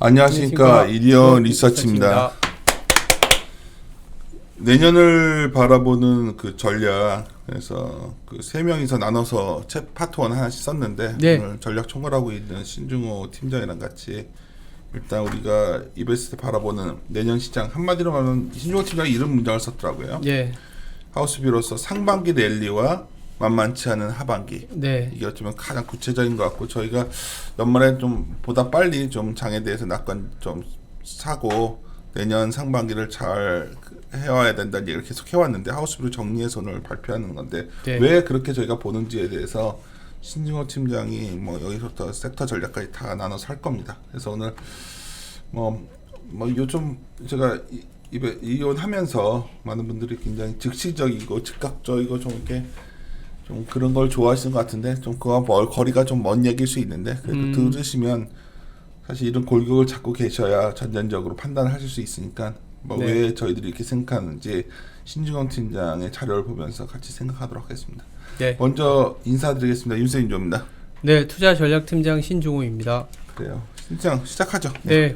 안녕하십니까. 이리온 리서치입니다. 내년을 바라보는 그 전략, 그래서 그 세 명이서 나눠서 파트 1 하나씩 썼는데, 네. 오늘 전략 총괄하고 있는 신중호 팀장이랑 같이 일단 우리가 이베스트 바라보는 내년 시장, 한마디로 말하면 신중호 팀장이 이런 문장을 썼더라고요. 네. 하우스비로서 상반기 랠리와 만만치 않은 하반기. 네. 이게 어쩌면 가장 구체적인 것 같고, 저희가 연말에 좀 보다 빨리 좀 장에 대해서 낙관 좀 사고 내년 상반기를 잘 해와야 된다는 얘기를 계속 해왔는데, 하우스비로 정리해서 오늘 발표하는 건데, 네. 왜 그렇게 저희가 보는지에 대해서 신중호 팀장이 뭐 여기서부터 섹터 전략까지 다 나눠서 할 겁니다. 그래서 오늘 뭐 요즘 제가 이혼하면서 많은 분들이 굉장히 즉시적이고 즉각적이고 좀 이렇게 좀 그런 걸 좋아하시는 것 같은데, 좀 그와 거리가 좀 먼 얘기일 수 있는데, 그래도 들으시면 사실 이런 골격을 잡고 계셔야 전반적으로 판단을 하실 수 있으니까, 네. 왜 저희들이 이렇게 생각하는지 신중원 팀장의 자료를 보면서 같이 생각하도록 하겠습니다. 네. 먼저 인사드리겠습니다. 윤세인 조입니다. 네, 투자 전략팀장 신중호입니다. 그래요. 팀장 시작하죠. 네.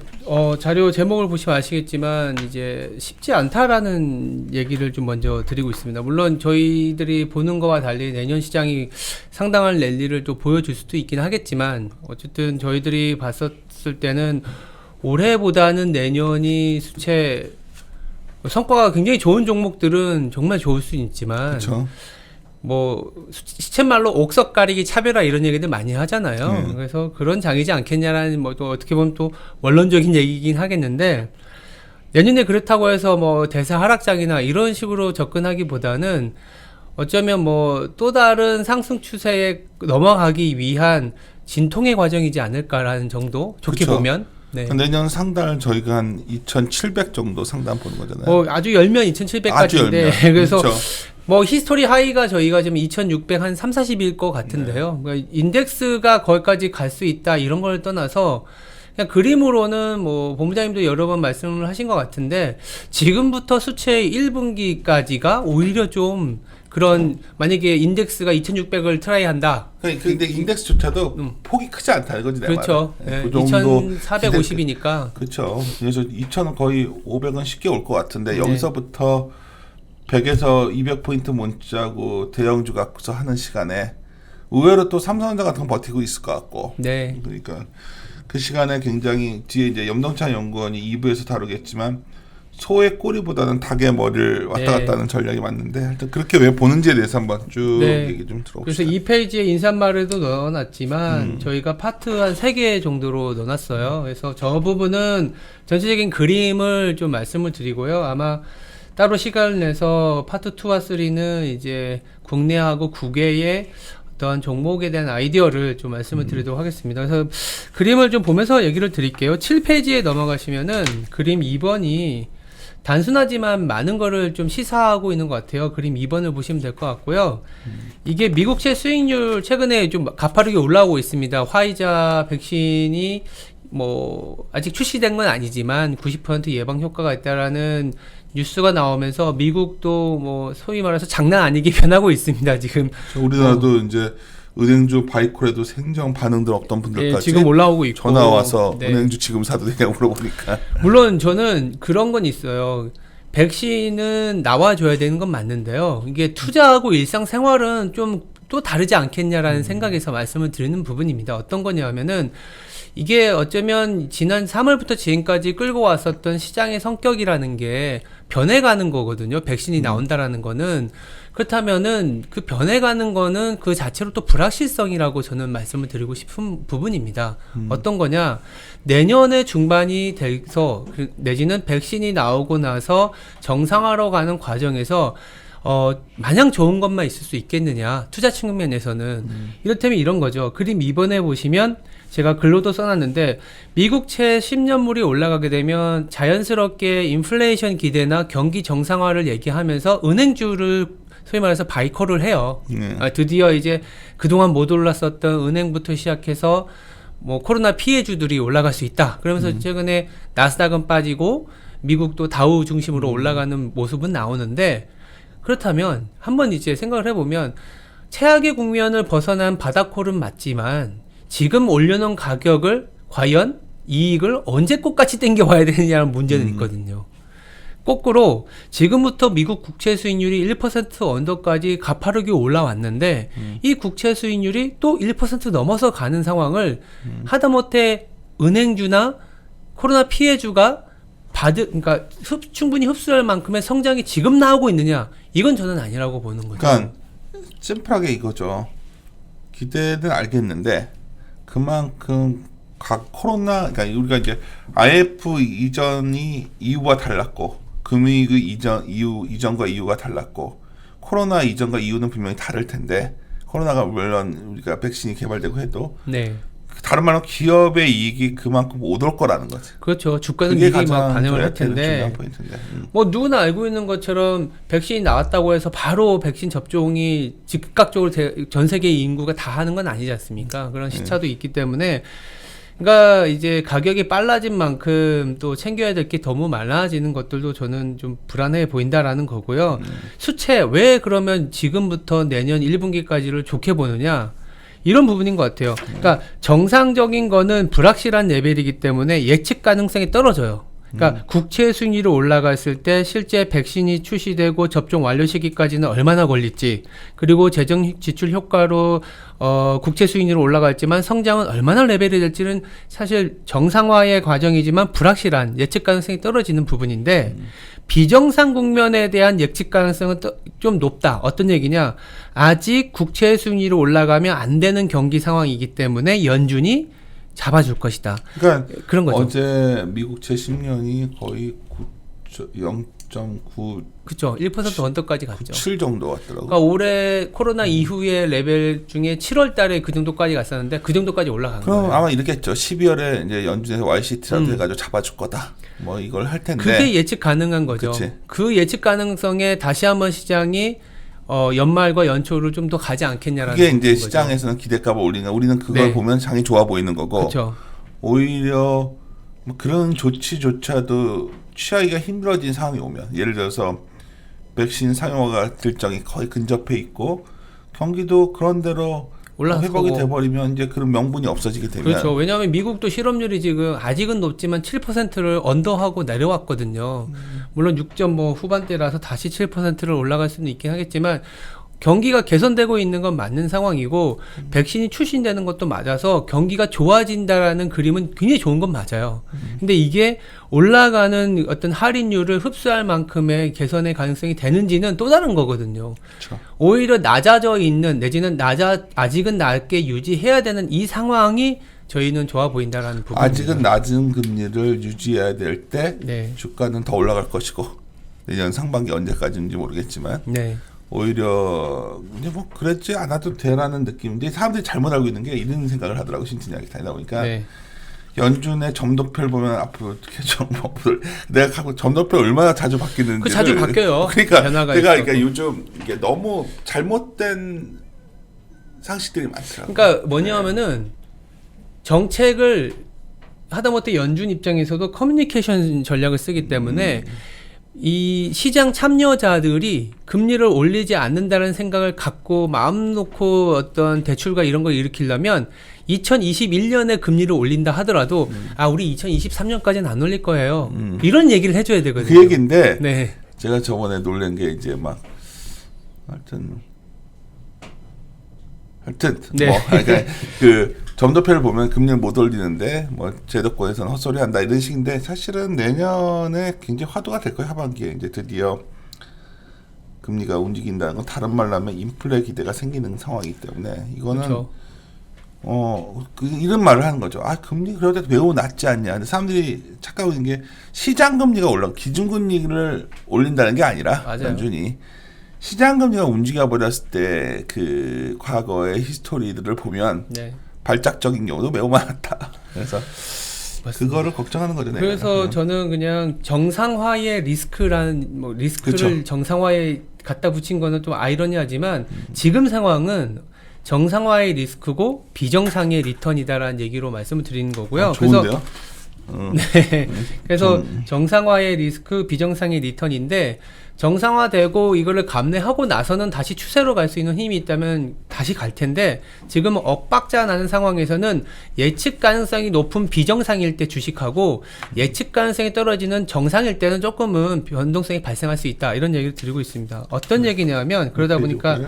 자료 제목을 보시면 아시겠지만 이제 쉽지 않다라는 얘기를 좀 먼저 드리고 있습니다. 물론 저희들이 보는 거와 달리 내년 시장이 상당한 랠리를 또 보여줄 수도 있긴 하겠지만, 어쨌든 저희들이 봤었을 때는 올해보다는 내년이 수채 성과가 굉장히 좋은 종목들은 정말 좋을 수 있지만, 그렇죠. 뭐 시쳇말로 옥석 가리기 차별화 이런 얘기들 많이 하잖아요. 그래서 그런 장이지 않겠냐라는 뭐 또 어떻게 보면 또 원론적인 얘기긴 하겠는데, 내년에 그렇다고 해서 뭐 대세 하락장이나 이런 식으로 접근하기보다는 어쩌면 뭐 또 다른 상승 추세에 넘어가기 위한 진통의 과정이지 않을까라는 정도, 좋게 그쵸. 보면. 네. 내년 상단을 저희가 한 2,700 정도 상단 보는 거잖아요. 아주 열면 2,700까지인데 그래서 그렇죠. 뭐 히스토리 하이가 저희가 지금 2,600 한 3,40일 것 같은데요. 그러니까 인덱스가 거기까지 갈 수 있다 이런 걸 떠나서 그냥 그림으로는 뭐 본부장님도 여러 번 말씀을 하신 것 같은데, 지금부터 수채 1분기까지가 오히려 좀 그런, 만약에 인덱스가 2,600을 트라이 한다. 근데 인덱스조차도 폭이 크지 않다 이거지 내가 그렇죠. 말하는. 네, 그 정도 2,450이니까. 그렇죠. 그래서 2,000은 거의 500은 쉽게 올 것 같은데, 네. 여기서부터 100에서 200포인트 못 짜고 대형주 갖고서 하는 시간에 의외로 또 삼성전자 같은 건 버티고 있을 것 같고. 네. 그러니까 그 시간에 굉장히 뒤에 이제 염동찬 연구원이 2부에서 다루겠지만, 소의 꼬리보다는 닭의 머리를 왔다 네. 갔다 하는 전략이 맞는데, 하여튼 그렇게 왜 보는지에 대해서 한번 쭉 네. 얘기 좀 들어봅시다. 그래서 이 페이지에 인사말에도 넣어놨지만 저희가 파트 한 3개 정도로 넣어놨어요. 그래서 저 부분은 전체적인 그림을 좀 말씀을 드리고요. 아마 따로 시간을 내서 파트 2와 3는 이제 국내하고 국외의 어떠한 종목에 대한 아이디어를 좀 말씀을 드리도록 하겠습니다. 그래서 그림을 좀 보면서 얘기를 드릴게요. 7페이지에 넘어가시면은 그림 2번이 단순하지만 많은 거를 좀 시사하고 있는 것 같아요. 그림 2번을 보시면 될 것 같고요. 이게 미국채 수익률 최근에 좀 가파르게 올라오고 있습니다. 화이자 백신이 뭐 아직 출시된 건 아니지만 90% 예방 효과가 있다라는 뉴스가 나오면서 미국도 뭐 소위 말해서 장난 아니게 변하고 있습니다. 지금 우리나라도 이제 은행주 바이콜에도 생정 반응들 없던 분들까지 네, 지금 올라오고 있고, 전화 와서 네. 은행주 지금 사도 되냐 물어보니까. 물론 저는 그런 건 있어요. 백신은 나와줘야 되는 건 맞는데요. 이게 투자하고 일상생활은 좀 또 다르지 않겠냐라는 생각에서 말씀을 드리는 부분입니다. 어떤 거냐면은 이게 어쩌면 지난 3월부터 지금까지 끌고 왔었던 시장의 성격이라는 게 변해가는 거거든요. 백신이 나온다라는 거는. 그렇다면은 그 변해가는 거는 그 자체로 또 불확실성이라고 저는 말씀을 드리고 싶은 부분입니다. 어떤 거냐? 내년의 중반이 돼서 내지는 백신이 나오고 나서 정상화로 가는 과정에서 마냥 좋은 것만 있을 수 있겠느냐, 투자 측면에서는. 이를테면 이런 거죠. 그림 2번에 보시면 제가 글로도 써놨는데, 미국채 10년물이 올라가게 되면 자연스럽게 인플레이션 기대나 경기 정상화를 얘기하면서 은행주를 소위 말해서 바이콜을 해요. 드디어 이제 그동안 못 올랐었던 은행부터 시작해서 뭐 코로나 피해주들이 올라갈 수 있다. 그러면서 최근에 나스닥은 빠지고 미국도 다우 중심으로 올라가는 모습은 나오는데, 그렇다면 한번 이제 생각을 해보면 최악의 국면을 벗어난 바닥콜은 맞지만 지금 올려놓은 가격을 과연 이익을 언제 꽃같이 땡겨와야 되느냐는 문제는 있거든요. 거꾸로 지금부터 미국 국채 수익률이 1% 언더까지 가파르게 올라왔는데 이 국채 수익률이 또 1% 넘어서 가는 상황을 하다못해 은행주나 코로나 피해주가 그러니까 충분히 흡수할 만큼의 성장이 지금 나오고 있느냐? 이건 저는 아니라고 보는 거죠. 그러니까 심플하게 이거죠. 기대는 알겠는데 그만큼 각 코로나, 그러니까 우리가 이제 IF 이후와 달랐고 금융위기 이전과 이후가 달랐고 코로나 이전과 이후는 분명히 다를 텐데 코로나가 물론 우리가 백신이 개발되고 해도 네. 다른 말로 기업의 이익이 그만큼 못 올 거라는 거지. 그렇죠. 주가는 그게 이익이 막 반영을 가장 할 텐데 중요한 포인트인데. 뭐 누구나 알고 있는 것처럼 백신이 나왔다고 해서 바로 백신 접종이 즉각적으로 전 세계 인구가 다 하는 건 아니지 않습니까? 그런 시차도 있기 때문에 그러니까 이제 가격이 빨라진 만큼 또 챙겨야 될 게 너무 많아지는 것들도 저는 좀 불안해 보인다라는 거고요. 수채 왜 그러면 지금부터 내년 1분기까지를 좋게 보느냐? 이런 부분인 것 같아요. 그러니까 정상적인 거는 불확실한 레벨이기 때문에 예측 가능성이 떨어져요. 그러니까 국채 수익률이 올라갔을 때 실제 백신이 출시되고 접종 완료 시기까지는 얼마나 걸릴지, 그리고 재정 지출 효과로 국채 수익률이 올라갔지만 성장은 얼마나 레벨이 될지는 사실 정상화의 과정이지만 불확실한 예측 가능성이 떨어지는 부분인데 비정상 국면에 대한 예측 가능성은 좀 높다. 어떤 얘기냐? 아직 국채 수익률이 올라가면 안 되는 경기 상황이기 때문에 연준이 잡아줄 것이다. 그러니까 그런 거죠. 어제 미국채 10년이 거의 0.9 그렇죠. 1% 언더까지 갔죠. 7 정도 왔더라고. 그러니까 올해 코로나 이후의 레벨 중에 7월 달에 그 정도까지 갔었는데 그 정도까지 올라간 그럼 거예요. 아마 이렇겠죠. 12월에 이제 연준에서 YCT라도 해가지고 잡아줄 거다. 뭐 이걸 할 텐데. 그게 예측 가능한 거죠. 그치. 그 예측 가능성에 다시 한번 시장이 연말과 연초를 좀 더 가지 않겠냐라는 그게 이제 거죠. 시장에서는 기대값을 올리는 거. 우리는 그걸 네. 보면 장이 좋아 보이는 거고. 그렇죠. 오히려 뭐 그런 조치조차도 취하기가 힘들어진 상황이 오면, 예를 들어서 백신 상용화가 일정이 거의 근접해 있고 경기도 그런 대로 올라서고. 회복이 돼버리면 이제 그런 명분이 없어지게 되면. 그렇죠. 왜냐하면 미국도 실업률이 지금 아직은 높지만 7%를 언더하고 내려왔거든요. 물론 6점 뭐 후반대라서 다시 7%를 올라갈 수는 있긴 하겠지만 경기가 개선되고 있는 건 맞는 상황이고 백신이 출시되는 것도 맞아서 경기가 좋아진다라는 그림은 굉장히 좋은 건 맞아요. 근데 이게 올라가는 어떤 할인율을 흡수할 만큼의 개선의 가능성이 되는지는 또 다른 거거든요. 그렇죠. 오히려 낮아져 있는 내지는 아직은 낮게 유지해야 되는 이 상황이 저희는 좋아 보인다라는 부분. 아직은 낮은 금리를 유지해야 될 때 네. 주가는 더 올라갈 것이고 내년 상반기 언제까지인지 모르겠지만 네. 오히려 이제 뭐 그랬지 않아도 돼라는 느낌인데 사람들이 잘못 알고 있는 게 이런 생각을 하더라고. 신진이야기 다니다 보니까 네. 연준의 점도표를 보면 앞으로 어떻게 내가 갖고 점도표 얼마나 자주 바뀌는지 그 자주 바뀌어요. 그러니까 변화가 내가 있어서. 그러니까 요즘 이게 너무 잘못된 상식들이 많더라고. 그러니까 뭐냐면은 정책을 하다못해 연준 입장에서도 커뮤니케이션 전략을 쓰기 때문에 이 시장 참여자들이 금리를 올리지 않는다는 생각을 갖고 마음 놓고 어떤 대출과 이런 걸 일으키려면 2021년에 금리를 올린다 하더라도 우리 2023년까지는 안 올릴 거예요. 이런 얘기를 해줘야 되거든요. 그 얘기인데 네. 제가 저번에 놀란 게 이제 막 하여튼 네. 뭐 그러니까 그 점도표를 보면 금리를 못 올리는데 뭐 제도권에서는 헛소리한다 이런 식인데 사실은 내년에 굉장히 화두가 될 거예요. 하반기에 이제 드디어 금리가 움직인다는 건 다른 말로 하면 인플레 기대가 생기는 상황이기 때문에 이거는 그렇죠. 이런 말을 하는 거죠. 금리 그래도 매우 낮지 않냐. 근데 사람들이 착각하고 있는 게 시장 금리가 기준 금리를 올린다는 게 아니라 맞아요. 연준이 시장 금리가 움직여 버렸을 때 그 과거의 히스토리들을 보면 네. 발작적인 경우도 매우 많았다. 그래서 맞습니다. 그거를 걱정하는 거죠. 그래서 저는 그냥 정상화의 리스크를 그쵸. 정상화에 갖다 붙인 거는 좀 아이러니하지만 지금 상황은 정상화의 리스크고 비정상의 리턴이다라는 얘기로 말씀을 드리는 거고요. 좋은데요? 네. 그래서 정상화의 리스크, 비정상의 리턴인데 정상화되고 이거를 감내하고 나서는 다시 추세로 갈 수 있는 힘이 있다면 다시 갈 텐데 지금 엇박자 나는 상황에서는 예측 가능성이 높은 비정상일 때 주식하고 예측 가능성이 떨어지는 정상일 때는 조금은 변동성이 발생할 수 있다 이런 얘기를 드리고 있습니다. 어떤 얘기냐면 그러다 보니까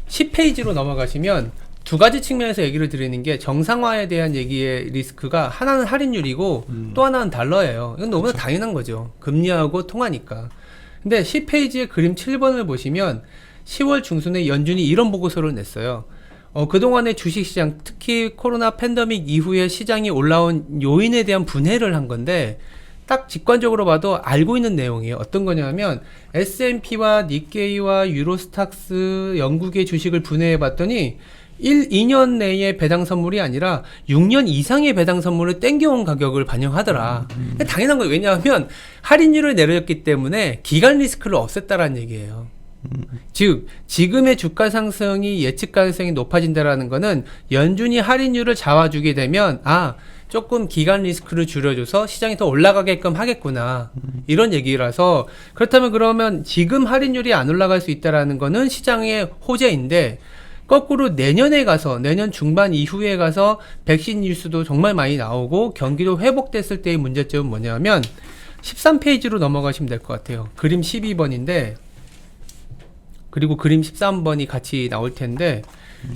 10페이지로 넘어가시면 두 가지 측면에서 얘기를 드리는 게 정상화에 대한 얘기의 리스크가 하나는 할인율이고 또 하나는 달러예요. 이건 너무나 당연한 거죠. 금리하고 통하니까. 근데 10페이지의 그림 7번을 보시면 10월 중순에 연준이 이런 보고서를 냈어요. 그동안의 주식시장, 특히 코로나 팬데믹 이후에 시장이 올라온 요인에 대한 분해를 한 건데 딱 직관적으로 봐도 알고 있는 내용이에요. 어떤 거냐면 S&P와 니케이와 유로스탁스 영국의 주식을 분해해 봤더니 2년 내에 배당 선물이 아니라 6년 이상의 배당 선물을 땡겨온 가격을 반영하더라. 당연한 거예요. 왜냐하면 할인율을 내렸기 때문에 기간 리스크를 없앴다라는 얘기예요. 즉 지금의 주가 상승이 예측 가능성이 높아진다라는 거는 연준이 할인율을 잡아주게 되면 조금 기간 리스크를 줄여줘서 시장이 더 올라가게끔 하겠구나 이런 얘기라서 그렇다면 그러면 지금 할인율이 안 올라갈 수 있다라는 거는 시장의 호재인데 거꾸로 내년에 가서 내년 중반 이후에 가서 백신 뉴스도 정말 많이 나오고 경기도 회복됐을 때의 문제점은 뭐냐면 13페이지로 넘어가시면 될 것 같아요. 그림 12번인데 그리고 그림 13번이 같이 나올 텐데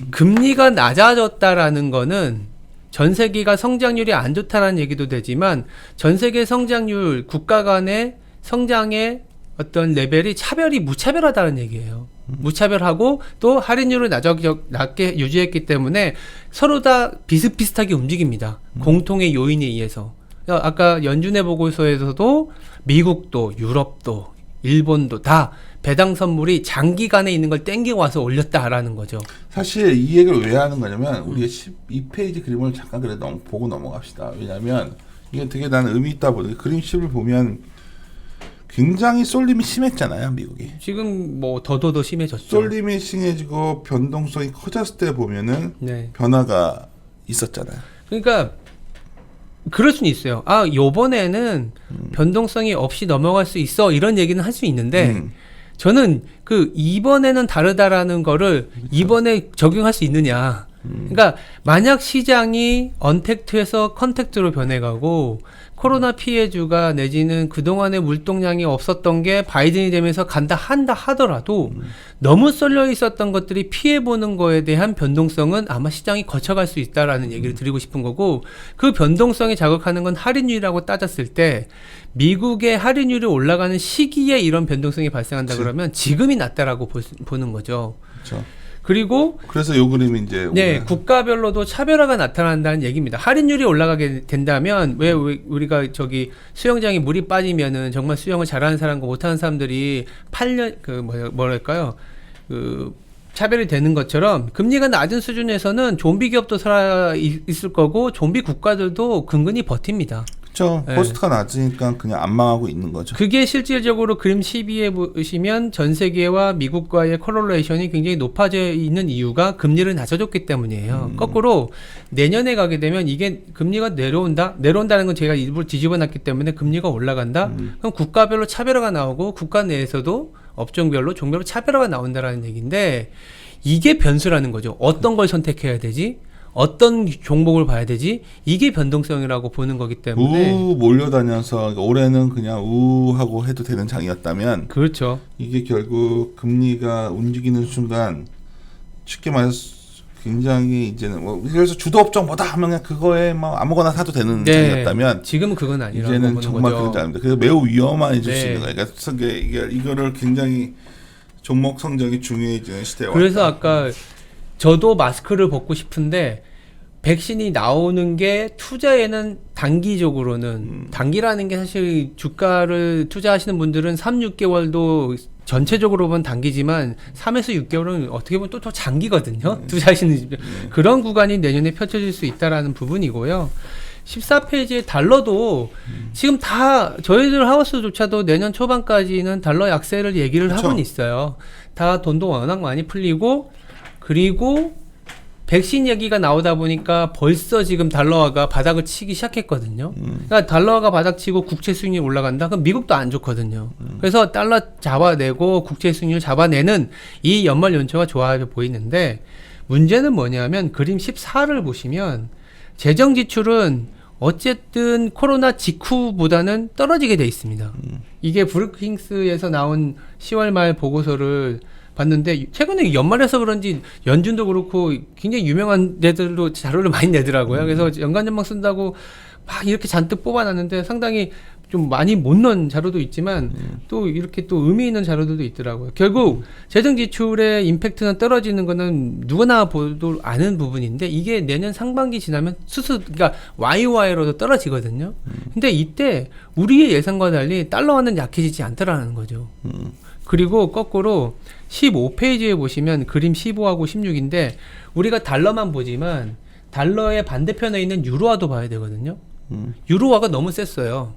금리가 낮아졌다라는 거는 전 세계가 성장률이 안 좋다라는 얘기도 되지만 전 세계 성장률 국가 간의 성장의 어떤 레벨이 무차별하다는 얘기예요. 무차별하고 또 할인율을 낮게 유지했기 때문에 서로 다 비슷비슷하게 움직입니다. 공통의 요인에 의해서. 아까 연준의 보고서에서도 미국도 유럽도 일본도 다 배당 선물이 장기간에 있는 걸 땡겨 와서 올렸다라는 거죠. 사실 이 얘기를 왜 하는 거냐면 우리가 12페이지 그림을 잠깐 그래도 보고 넘어갑시다. 왜냐하면 이게 되게 나는 의미 있다 보니 그림 10을 보면 굉장히 쏠림이 심했잖아요, 미국이. 지금 뭐 더더더 심해졌죠. 쏠림이 심해지고 변동성이 커졌을 때 보면은 네. 변화가 있었잖아요. 그러니까 그럴 수는 있어요. 요번에는 변동성이 없이 넘어갈 수 있어 이런 얘기는 할 수 있는데 저는 이번에는 다르다라는 거를 이번에 적용할 수 있느냐. 그러니까 만약 시장이 언택트에서 컨택트로 변해가고 코로나 피해주가 내지는 그동안의 물동량이 없었던 게 바이든이 되면서 한다 하더라도 너무 쏠려 있었던 것들이 피해보는 거에 대한 변동성은 아마 시장이 거쳐갈 수 있다라는 얘기를 드리고 싶은 거고 그 변동성이 자극하는 건 할인율이라고 따졌을 때 미국의 할인율이 올라가는 시기에 이런 변동성이 발생한다 그러면 지금이 낫다라고 보는 거죠. 그렇죠. 그리고 그래서 요 그림이 이제 국가별로도 차별화가 나타난다는 얘기입니다. 할인율이 올라가게 된다면 왜 우리가 수영장에 물이 빠지면은 정말 수영을 잘하는 사람과 못하는 사람들이 뭐랄까요? 차별이 되는 것처럼 금리가 낮은 수준에서는 좀비 기업도 살아 있을 거고 좀비 국가들도 근근히 버팁니다. 그렇죠. 코스트가 낮으니까 그냥 안 망하고 있는 거죠. 그게 실질적으로 그림 12에 보시면 전 세계와 미국과의 코롤레이션이 굉장히 높아져 있는 이유가 금리를 낮아줬기 때문이에요. 거꾸로 내년에 가게 되면 이게 금리가 내려온다는 건 제가 일부러 뒤집어놨기 때문에 금리가 올라간다? 그럼 국가별로 차별화가 나오고 국가 내에서도 업종별로 종별로 차별화가 나온다라는 얘기인데 이게 변수라는 거죠. 어떤 걸 선택해야 되지? 어떤 종목을 봐야 되지? 이게 변동성이라고 보는 거기 때문에 몰려다녀서 올해는 그냥 하고 해도 되는 장이었다면 그렇죠. 이게 결국 금리가 움직이는 순간 쉽게 말해서 굉장히 이제는 그래서 주도 업종보다 하면 그냥 그거에 아무거나 사도 되는 장이었다면 지금은 그건 아니라고 이제는 보는 정말 거죠. 그런 장입니다. 그래서 매우 위험해질 수 있는 거예요. 그러니까 이거를 굉장히 종목 성장이 중요해지는 시대에 그래서 왔다. 아까 저도 마스크를 벗고 싶은데 백신이 나오는 게 투자에는 단기적으로는 단기라는 게 사실 주가를 투자하시는 분들은 3, 6개월도 전체적으로 보면 단기지만 3에서 6개월은 어떻게 보면 또 더 장기거든요. 투자하시는 그런 구간이 내년에 펼쳐질 수 있다라는 부분이고요. 14페이지에 달러도 지금 다 저희들 하우스조차도 내년 초반까지는 달러 약세를 얘기를 하고는 있어요. 다 돈도 워낙 많이 풀리고 그리고 백신 얘기가 나오다 보니까 벌써 지금 달러화가 바닥을 치기 시작했거든요. 그러니까 달러화가 바닥치고 국채 수익률이 올라간다? 그럼 미국도 안 좋거든요. 그래서 달러 잡아내고 국채 수익률 잡아내는 이 연말 연초가 좋아 보이는데 문제는 뭐냐면 그림 14를 보시면 재정 지출은 어쨌든 코로나 직후보다는 떨어지게 돼 있습니다. 이게 브루킹스에서 나온 10월 말 보고서를 봤는데 최근에 연말에서 그런지 연준도 그렇고 굉장히 유명한 데들로 자료를 많이 내더라고요. 그래서 연간전망 쓴다고 막 이렇게 잔뜩 뽑아놨는데 상당히 좀 많이 못 넣은 자료도 있지만 또 이렇게 또 의미 있는 자료들도 있더라고요. 결국 재정 지출의 임팩트는 떨어지는 거는 누구나 보도 아는 부분인데 이게 내년 상반기 지나면 그러니까 YY로도 떨어지거든요. 근데 이때 우리의 예상과 달리 달러화는 약해지지 않더라는 거죠. 그리고 거꾸로 15페이지에 보시면 그림 15하고 16인데 우리가 달러만 보지만 달러의 반대편에 있는 유로화도 봐야 되거든요. 유로화가 너무 셌어요.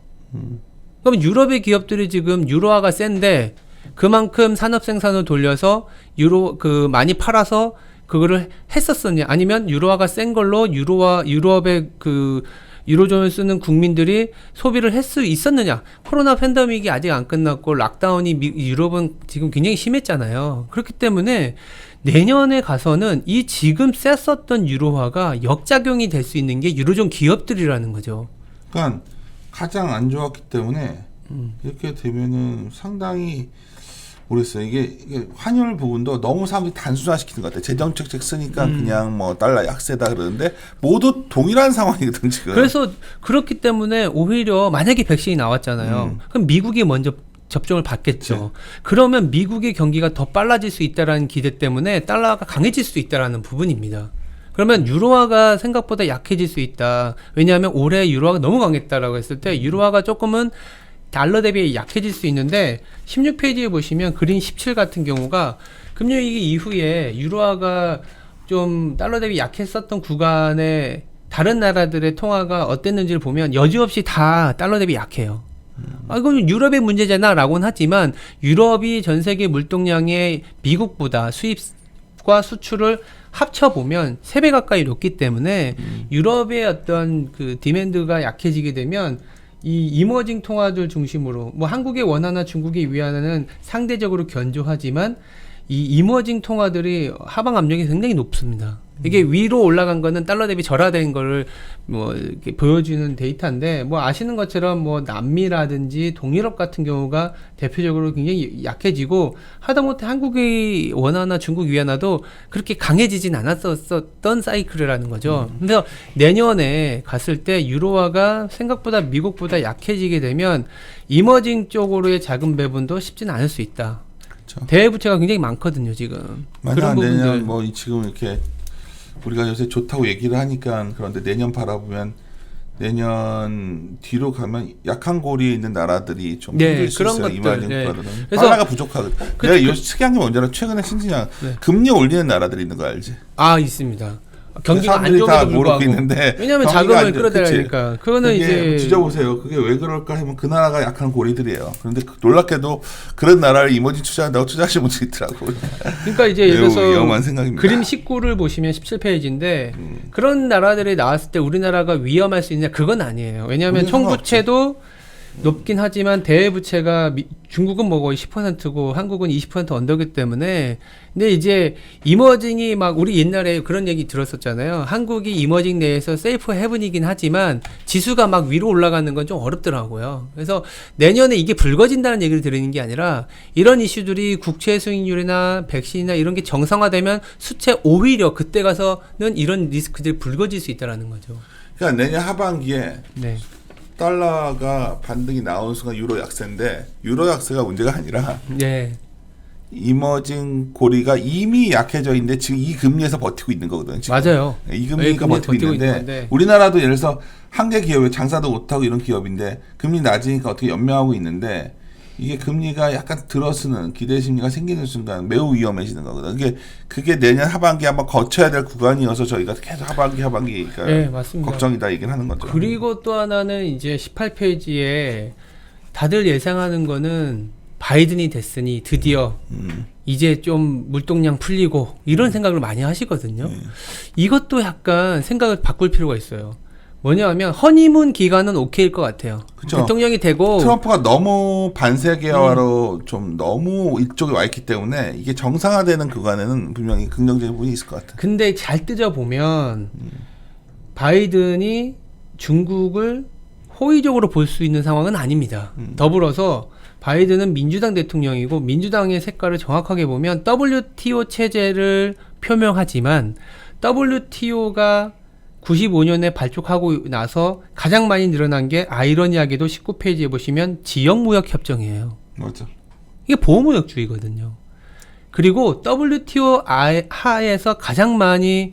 그럼 유럽의 기업들이 지금 유로화가 센데 그만큼 산업 생산을 돌려서 많이 팔아서 그거를 했었었냐? 아니면 유로화가 센 걸로 유럽의 유로존을 쓰는 국민들이 소비를 할 수 있었느냐? 코로나 팬데믹이 아직 안 끝났고 락다운이 유럽은 지금 굉장히 심했잖아요. 그렇기 때문에 내년에 가서는 이 지금 셌었던 유로화가 역작용이 될 수 있는 게 유로존 기업들이라는 거죠. 그러니까 가장 안 좋았기 때문에 이렇게 되면은 상당히 모르겠어요. 이게 환율 부분도 너무 사람들이 단순화시키는 것 같아요. 재정책책 쓰니까 그냥 뭐 달러 약세다 그러는데 모두 동일한 상황이거든 지금. 그래서 그렇기 때문에 오히려 만약에 백신이 나왔잖아요. 그럼 미국이 먼저 접종을 받겠죠. 그치. 그러면 미국의 경기가 더 빨라질 수 있다라는 기대 때문에 달러가 강해질 수 있다라는 부분입니다. 그러면 유로화가 생각보다 약해질 수 있다. 왜냐하면 올해 유로화가 너무 강했다라고 했을 때 유로화가 조금은 달러 대비 약해질 수 있는데 16페이지에 보시면 그림 17 같은 경우가 금융위기 이후에 유로화가 좀 달러 대비 약했었던 구간에 다른 나라들의 통화가 어땠는지를 보면 여지없이 다 달러 대비 약해요. 이건 유럽의 문제잖아 라고는 하지만 유럽이 전 세계 물동량의 미국보다 수입과 수출을 합쳐보면 3배 가까이 높기 때문에 유럽의 어떤 그 디맨드가 약해지게 되면 이 이머징 통화들 중심으로 뭐 한국의 원화나 중국의 위안화는 상대적으로 견조하지만 이 이머징 통화들이 하방 압력이 굉장히 높습니다. 이게 위로 올라간 거는 달러 대비 절하된 거를 뭐 이렇게 보여주는 데이터인데 뭐 아시는 것처럼 뭐 남미라든지 동유럽 같은 경우가 대표적으로 굉장히 약해지고 하다못해 한국의 원화나 중국 위안화도 그렇게 강해지진 않았었던 사이클이라는 거죠. 그래서 내년에 갔을 때 유로화가 생각보다 미국보다 약해지게 되면 이머징 쪽으로의 자금 배분도 쉽지는 않을 수 있다. 그렇죠. 대외 부채가 굉장히 많거든요 지금. 만약 내년 뭐 지금 이렇게 우리가 요새 좋다고 얘기를 하니까 그런데 내년 바라보면 내년 뒤로 가면 약한 고리에 있는 나라들이 좀 힘들 수 그런 있어요. 것들. 이마진 네. 국가들은 그래서 달러가 부족하거든. 내가 요 특이한 게 뭔지 알아? 최근에 신진양 금리 올리는 나라들이 있는 거 알지? 있습니다. 경기가 안 사람들이 다 좋은데도 모르고 불구하고 있는데 왜냐하면 경기가 자금을 안 좋- 끌어들여야 그치. 되니까 그거는 그게 이제 뒤져보세요. 그게 왜 그럴까 하면 그 나라가 약한 고리들이에요. 그런데 놀랍게도 그런 나라를 이머징 투자한다고 투자하시는 분들이 있더라고요. 그러니까 이제 예를 매우 들어서 위험한 생각입니다. 그림 19를 보시면 17페이지인데 그런 나라들이 나왔을 때 우리나라가 위험할 수 있냐 그건 아니에요. 왜냐하면 우리는 총부채도 높긴 하지만 대외 부채가 중국은 뭐 거의 10%고 한국은 20% 언더기 때문에 근데 이제 이머징이 막 우리 옛날에 그런 얘기 들었었잖아요. 한국이 이머징 내에서 세이프 헤븐이긴 하지만 지수가 막 위로 올라가는 건 좀 어렵더라고요. 그래서 내년에 이게 불거진다는 얘기를 드리는 게 아니라 이런 이슈들이 국채 수익률이나 백신이나 이런 게 정상화되면 수채 오히려 그때 가서는 이런 리스크들이 불거질 수 있다라는 거죠. 그러니까 내년 하반기에 네. 달러가 반등이 나온 순간 유로 약세인데 유로 약세가 문제가 아니라 네. 이머징 고리가 이미 약해져 있는데 지금 이 금리에서 버티고 있는 거거든요. 지금. 맞아요. 이 금리가 금리에서 버티고 있는데 건데. 우리나라도 예를 들어서 한 개 기업에 장사도 못하고 이런 기업인데 금리 낮으니까 어떻게 연명하고 있는데 이게 금리가 약간 들어서는 기대 심리가 생기는 순간 매우 위험해지는 거거든요. 그게 내년 하반기 한번 거쳐야 될 구간이어서 저희가 계속 하반기 네, 맞습니다. 걱정이다 얘기를 하는 거죠. 그리고 또 하나는 이제 18페이지에 다들 예상하는 거는 바이든이 됐으니 드디어 이제 좀 물동량 풀리고 이런 생각을 많이 하시거든요. 이것도 약간 생각을 바꿀 필요가 있어요. 뭐냐면 허니문 기간은 오케이일 것 같아요. 그쵸. 대통령이 되고 트럼프가 너무 반세계화로 좀 너무 이쪽에 와 있기 때문에 이게 정상화되는 구간에는 분명히 긍정적인 부분이 있을 것 같아요. 근데 잘 뜨져보면 바이든이 중국을 호의적으로 볼 수 있는 상황은 아닙니다. 더불어서 바이든은 민주당 대통령이고 민주당의 색깔을 정확하게 보면 WTO 체제를 표명하지만 WTO가 95년에 발족하고 나서 가장 많이 늘어난 게 아이러니하게도 19페이지에 보시면 지역무역협정이에요. 맞죠. 이게 보호무역주의거든요. 그리고 WTO 하에서 가장 많이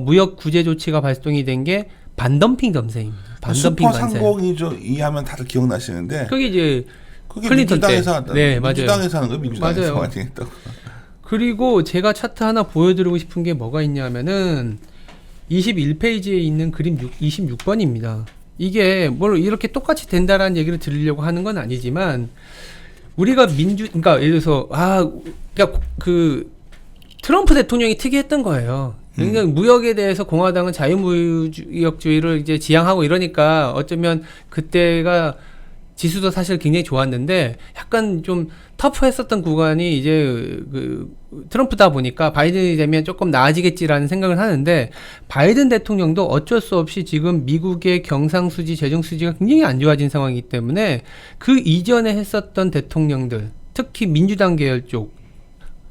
무역 구제 조치가 발동이 된 게 반덤핑 점세입니다. 반덤핑 슈퍼 관세. 상공이죠. 이해하면 다들 기억나시는데 그게 이제 그게 클린턴 민주당에서 때. 네, 맞아요. 민주당에서 하는 거예요. 민주당에서 맞아요. 많이 했다고. 그리고 제가 차트 하나 보여드리고 싶은 게 뭐가 있냐면은 21페이지에 있는 그림 26번입니다. 이게 뭘 이렇게 똑같이 된다라는 얘기를 드리려고 하는 건 아니지만 우리가 그러니까 예를 들어서 그러니까 그 트럼프 대통령이 특이했던 거예요. 그러니까 무역에 대해서 공화당은 자유무역주의를 이제 지향하고 이러니까 어쩌면 그때가 지수도 사실 굉장히 좋았는데 약간 좀 터프했었던 구간이 이제 그 트럼프다 보니까 바이든이 되면 조금 나아지겠지라는 생각을 하는데 바이든 대통령도 어쩔 수 없이 지금 미국의 경상수지, 재정수지가 굉장히 안 좋아진 상황이기 때문에 그 이전에 했었던 대통령들, 특히 민주당 계열 쪽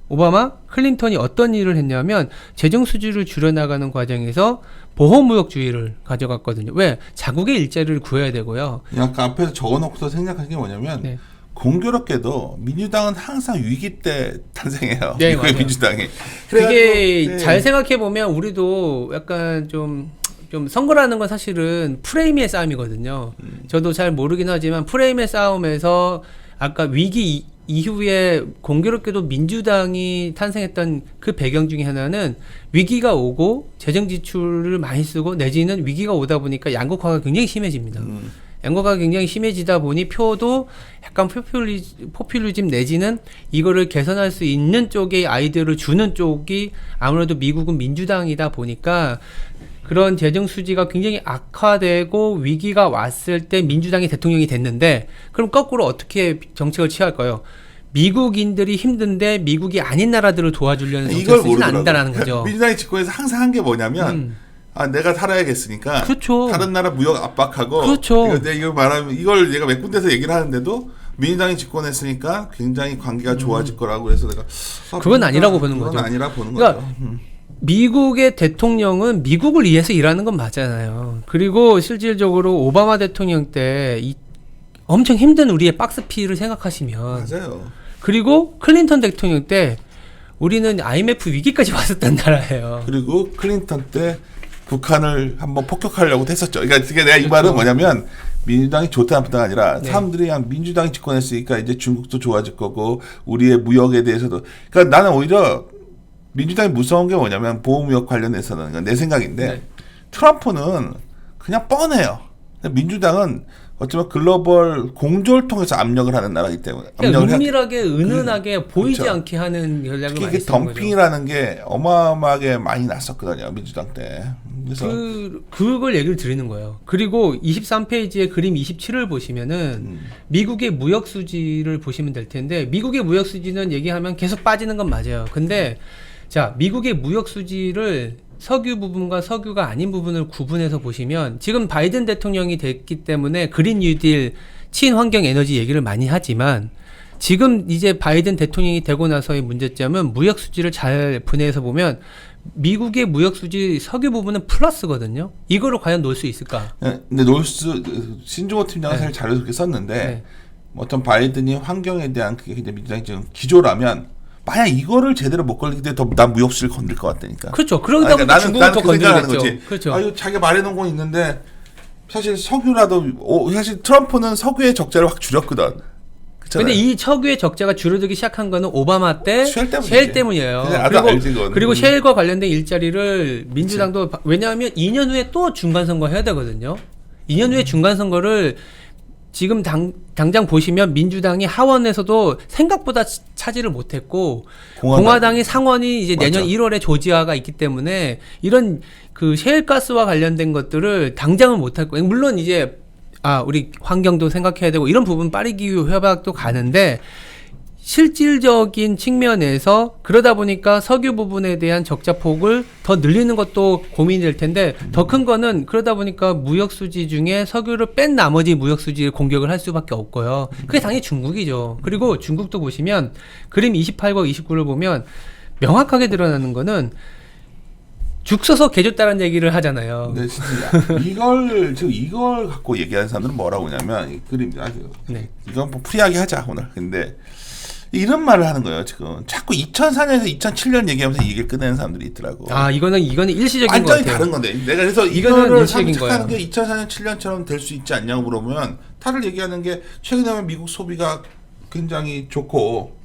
오바마, 클린턴이 어떤 일을 했냐면 재정수지를 줄여나가는 과정에서 보호무역주의를 가져갔거든요. 왜? 자국의 일자리를 구해야 되고요. 아까 앞에서 적어놓고서 생각한 게 뭐냐면 네. 공교롭게도 민주당은 항상 위기 때 탄생해요. 네, 미국의 맞아요. 민주당이. 그게 네. 잘 생각해 보면 우리도 약간 좀 선거라는 건 사실은 프레임의 싸움이거든요. 저도 잘 모르긴 하지만 프레임의 싸움에서 아까 위기 이후에 공교롭게도 민주당이 탄생했던 그 배경 중에 하나는 위기가 오고 재정 지출을 많이 쓰고 내지는 위기가 오다 보니까 양극화가 굉장히 심해집니다. 양극화가 굉장히 심해지다 보니 표도 약간 포퓰리즘 내지는 이거를 개선할 수 있는 쪽의 아이디어를 주는 쪽이 아무래도 미국은 민주당이다 보니까 그런 재정 수지가 굉장히 악화되고 위기가 왔을 때 민주당이 대통령이 됐는데 그럼 거꾸로 어떻게 정책을 취할까요? 미국인들이 힘든데 미국이 아닌 나라들을 도와주려는 정책을 쓰지는 않는다라는 거죠. 민주당이 집권에서 항상 한 게 뭐냐면 내가 살아야겠으니까 그렇죠. 다른 나라 무역 압박하고 그렇죠. 이걸 말하면 이걸 내가 몇 군데서 얘기를 하는데도 민주당이 집권했으니까 굉장히 관계가 좋아질 거라고 그래서 내가 그건 아니라고 보는 그건 거죠. 아니라 보는 그러니까 거죠. 미국의 대통령은 미국을 위해서 일하는 건 맞잖아요. 그리고 실질적으로 오바마 대통령 때 엄청 힘든 우리의 박스피를 생각하시면 맞아요. 그리고 클린턴 대통령 때 우리는 IMF 위기까지 왔었단 나라예요. 그리고 클린턴 때 북한을 한번 폭격하려고 했었죠. 그러니까 내가 이 그렇죠. 말은 뭐냐면 민주당이 좋다 나쁘다가 아니라 네. 사람들이 그냥 민주당이 집권했으니까 이제 중국도 좋아질 거고 우리의 무역에 대해서도 그러니까 나는 오히려 민주당이 무서운 게 뭐냐면 보호무역 관련해서는 그러니까 내 생각인데 네. 트럼프는 그냥 뻔해요. 민주당은 어쩌면 글로벌 공조를 통해서 압력을 하는 나라이기 때문에 그냥 은밀하게 은은하게 보이지 그렇죠. 않게 하는 전략을 특히 많이 이게 쓰는 거죠. 덤핑이라는 게 어마어마하게 많이 났었거든요 민주당 때. 그래서 그걸 얘기를 드리는 거예요. 그리고 23페이지에 그림 27을 보시면은 미국의 무역 수지를 보시면 될 텐데 미국의 무역 수지는 얘기하면 계속 빠지는 건 맞아요. 근데 자, 미국의 무역 수지를 석유 부분과 석유가 아닌 부분을 구분해서 보시면 지금 바이든 대통령이 됐기 때문에 그린 뉴딜, 친환경 에너지 얘기를 많이 하지만 지금 이제 바이든 대통령이 되고 나서의 문제점은 무역 수지를 잘 분해해서 보면 미국의 무역 수지 석유 부분은 플러스거든요. 이거를 과연 놓을 수 있을까? 근데 신중호 팀장은 사실 자료 그렇게 썼는데 네. 어떤 바이든이 환경에 대한 그게 이제 민주당이 지금 기조라면 만약 이거를 제대로 못 걸리게 되면 난 무역수를 건들 것 같다니까. 그렇죠. 그러다 보니까 중국은 더 그 생각을 하는 건드리겠죠. 거지. 그렇죠. 이거 자기가 말해놓은 건 있는데 사실 석유라도 사실 트럼프는 석유의 적자를 확 줄였거든. 근데 이 석유의 적자가 줄어들기 시작한 거는 오바마 때 쉘 때문이에요. 그리고 쉘과 관련된 일자리를 민주당도 왜냐하면 2년 후에 또 중간 선거 해야 되거든요. 2년 후에 중간 선거를 지금 당장 보시면 민주당이 하원에서도 생각보다 차지를 못했고 공화당이 상원이 이제 내년 맞죠. 1월에 조지아가 있기 때문에 이런 그 셰일가스와 관련된 것들을 당장은 못할 거예요. 물론 이제 우리 환경도 생각해야 되고 이런 부분 파리기후 협약도 가는데 실질적인 측면에서 그러다 보니까 석유 부분에 대한 적자 폭을 더 늘리는 것도 고민이 될 텐데 더 큰 거는 그러다 보니까 무역 수지 중에 석유를 뺀 나머지 무역 수지를 공격을 할 수밖에 없고요. 그게 당연히 중국이죠. 그리고 중국도 보시면 그림 28과 29를 보면 명확하게 드러나는 거는 죽 서서 개줬다는 얘기를 하잖아요. 근데 진짜 이걸 갖고 얘기하는 사람들은 뭐라고 하냐면 이 그림 네. 이건 뭐 프리하게 하자 오늘. 근데 이런 말을 하는 거예요 지금. 자꾸 2004년에서 2007년 얘기하면서 얘기를 꺼내는 사람들이 있더라고. 이거는 일시적인 것 완전히 같아요. 다른 건데 내가 그래서 이거는 이거를 일시적인 착각하는 거예요. 게 2004년 7년처럼 될 수 있지 않냐고 물어보면 다들 얘기하는 게 최근에 하면 미국 소비가 굉장히 좋고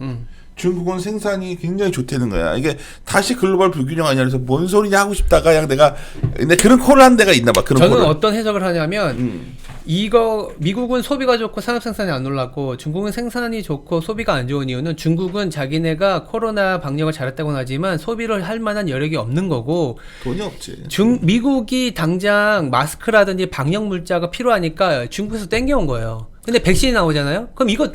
중국은 생산이 굉장히 좋다는 거야. 이게 다시 글로벌 불균형 아니야. 그래서 뭔 소리냐 하고 싶다가 그냥 내가 근데 그런 콜을 한 데가 있나 봐. 그런 저는 콜을. 어떤 해석을 하냐면 이거 미국은 소비가 좋고 산업 생산이 안 올랐고 중국은 생산이 좋고 소비가 안 좋은 이유는 중국은 자기네가 코로나 방역을 잘했다고는 하지만 소비를 할 만한 여력이 없는 거고 돈이 없지. 미국이 당장 마스크라든지 방역 물자가 필요하니까 중국에서 땡겨온 거예요. 근데 백신이 나오잖아요. 그럼 이거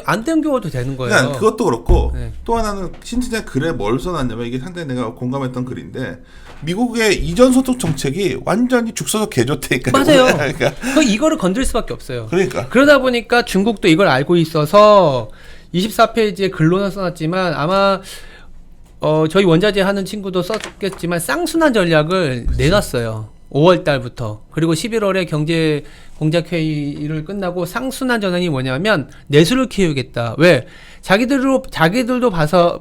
안 땡겨와도 되는 거예요. 그러니까 그것도 그렇고 네. 또 하나는 신진의 글에 뭘 써놨냐면 이게 상당히 내가 공감했던 글인데 미국의 이전 소득 정책이 완전히 죽 서서 개좋다니까. 맞아요. 그러니까 이거를 건드릴 수밖에 없어요. 그러니까. 그러다 보니까 중국도 이걸 알고 있어서 24페이지에 글로는 써놨지만 아마 저희 원자재 하는 친구도 썼겠지만 쌍순환 전략을 내놨어요. 5월 달부터. 그리고 11월에 경제 공작회의를 끝나고 쌍순환 전환이 뭐냐면 내수를 키우겠다. 왜? 자기들도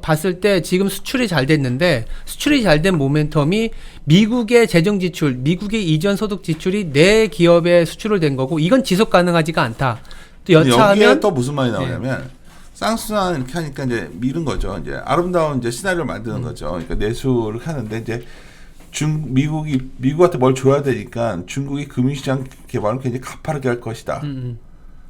봤을 때 지금 수출이 잘 됐는데 수출이 잘 된 모멘텀이 미국의 재정 지출, 미국의 이전 소득 지출이 내 기업에 수출을 된 거고 이건 지속 가능하지가 않다. 또 여기에 여차하면 또 무슨 말이 나오냐면 쌍순환 이렇게 하니까 이제 미룬 거죠. 이제 아름다운 이제 시나리오를 만드는 거죠. 그러니까 내수를 하는데 이제 미국한테 뭘 줘야 되니까 중국이 금융시장 개발을 굉장히 가파르게 할 것이다.